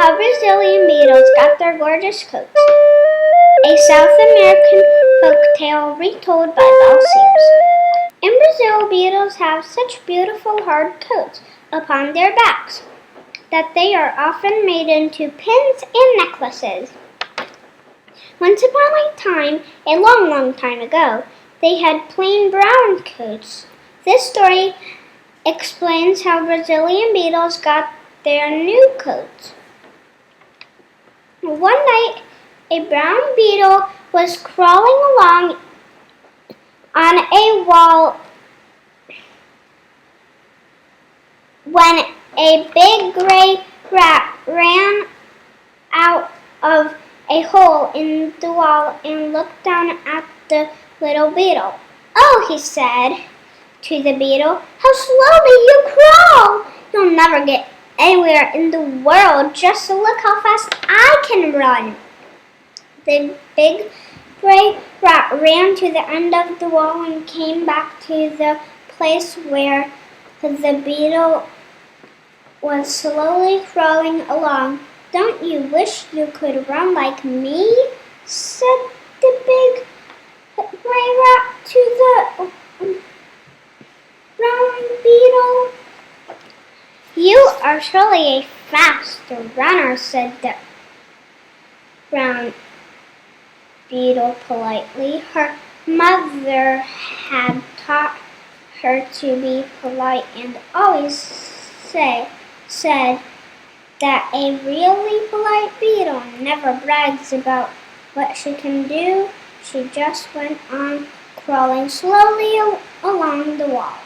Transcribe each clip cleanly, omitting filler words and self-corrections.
How Brazilian beetles got their gorgeous coats. A South American folk tale retold by Balsiers. In Brazil, beetles have such beautiful hard coats upon their backs that they are often made into pins and necklaces. Once upon a time, a long, long time ago, they had plain brown coats. This story explains how Brazilian beetles got their new coats. One night, a brown beetle was crawling along on a wall when a big gray rat ran out of a hole in the wall and looked down at the little beetle. "Oh," he said to the beetle, "how slowly you crawl! You'll never get anywhere in the world. Just look how fast I can run." The big gray rat ran to the end of the wall and came back to the place where the beetle was slowly crawling along. "Don't you wish you could run like me?" said the big gray rat to the brown beetle. "You are surely a fast runner," said the brown beetle politely. Her mother had taught her to be polite and always said that a really polite beetle never brags about what she can do. She just went on crawling slowly along the wall.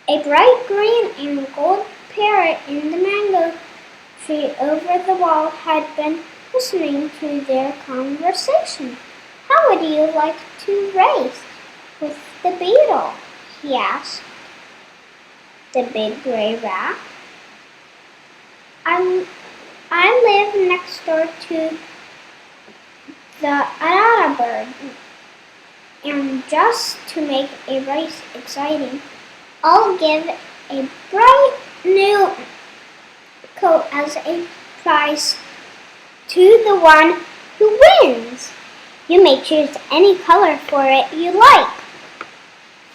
A bright green and gold parrot in the mango tree over the wall had been listening to their conversation. "How would you like to race with the beetle?" he asked the big gray rat. I live next door to the arara bird, and just to make a race exciting, I'll give a bright new coat as a prize to the one who wins. You may choose any color for it you like.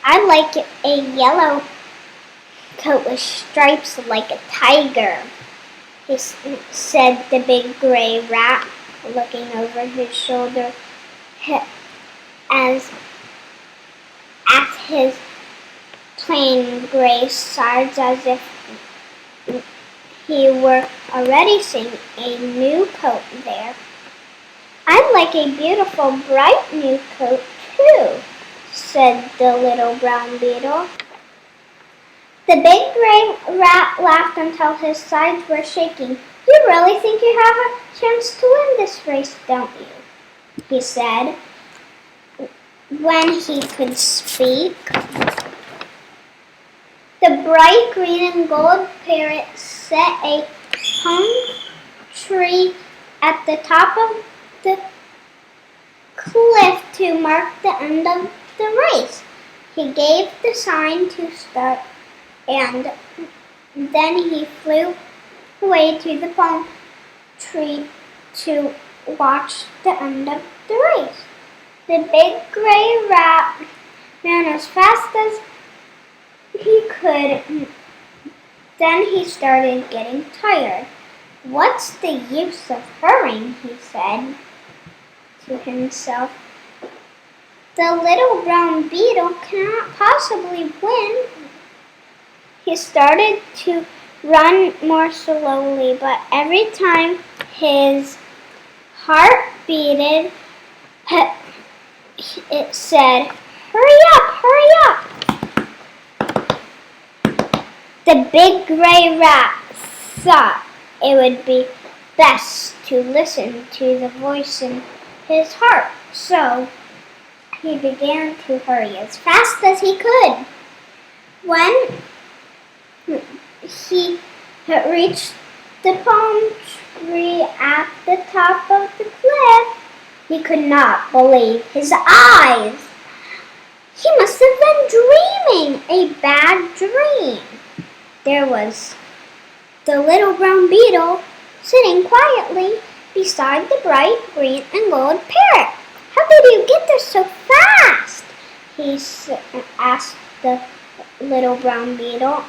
I like a yellow coat with stripes like a tiger," he said the big gray rat, looking over his shoulder at his plain gray sides as if he were already seeing a new coat there. "I'd like a beautiful, bright new coat, too," said the little brown beetle. The big gray rat laughed until his sides were shaking. "You really think you have a chance to win this race, don't you?" he said, when he could speak. The bright green and gold parrot set a palm tree at the top of the cliff to mark the end of the race. He gave the sign to start, and then he flew away to the palm tree to watch the end of the race. The big gray rat ran as fast as he could. Then he started getting tired. "What's the use of hurrying?" he said to himself. "The little brown beetle cannot possibly win." He started to run more slowly, but every time his heart beated, it said, "Hurry up, hurry up." The big gray rat thought it would be best to listen to the voice in his heart, so he began to hurry as fast as he could. When he reached the palm tree at the top of the cliff, he could not believe his eyes. He must have been dreaming a bad dream. There was the little brown beetle sitting quietly beside the bright green and gold parrot. How did you get there so fast? He asked the little brown beetle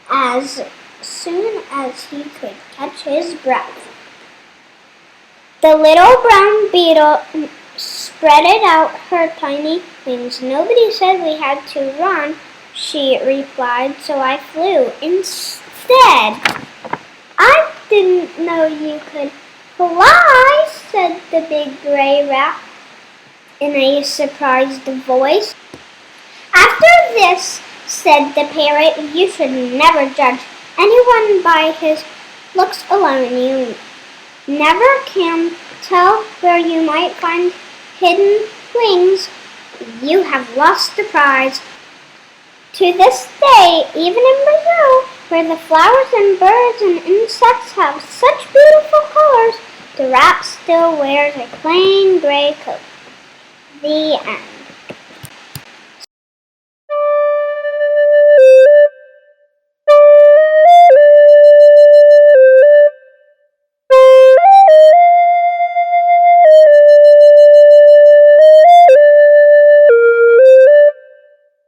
as soon as he could catch his breath. The little brown beetle spreaded out her tiny wings. Nobody said we had to run, she replied, so I flew instead. I didn't know you could fly, said the big gray rat in a surprised voice. After this, said the parrot, you should never judge anyone by his looks alone. You never can tell where you might find hidden wings. You have lost the prize. To this day, even in Brazil, where the flowers and birds and insects have such beautiful colors, the rat still wears a plain gray coat. The end.